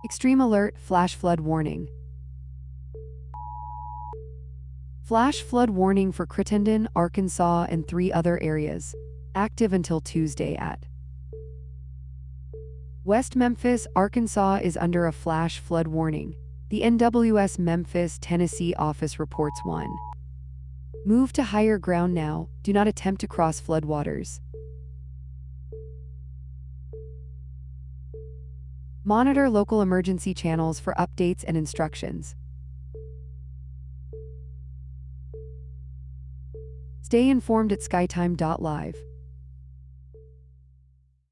Extreme alert, flash flood warning. Flash flood warning for Crittenden, Arkansas, and 3 other areas. Active until Tuesday at West Memphis, Arkansas is under a flash flood warning. The NWS Memphis, Tennessee office reports 1. Move to higher ground now. Do not attempt to cross floodwaters. Monitor local emergency channels for updates and instructions. Stay informed at skytime.live.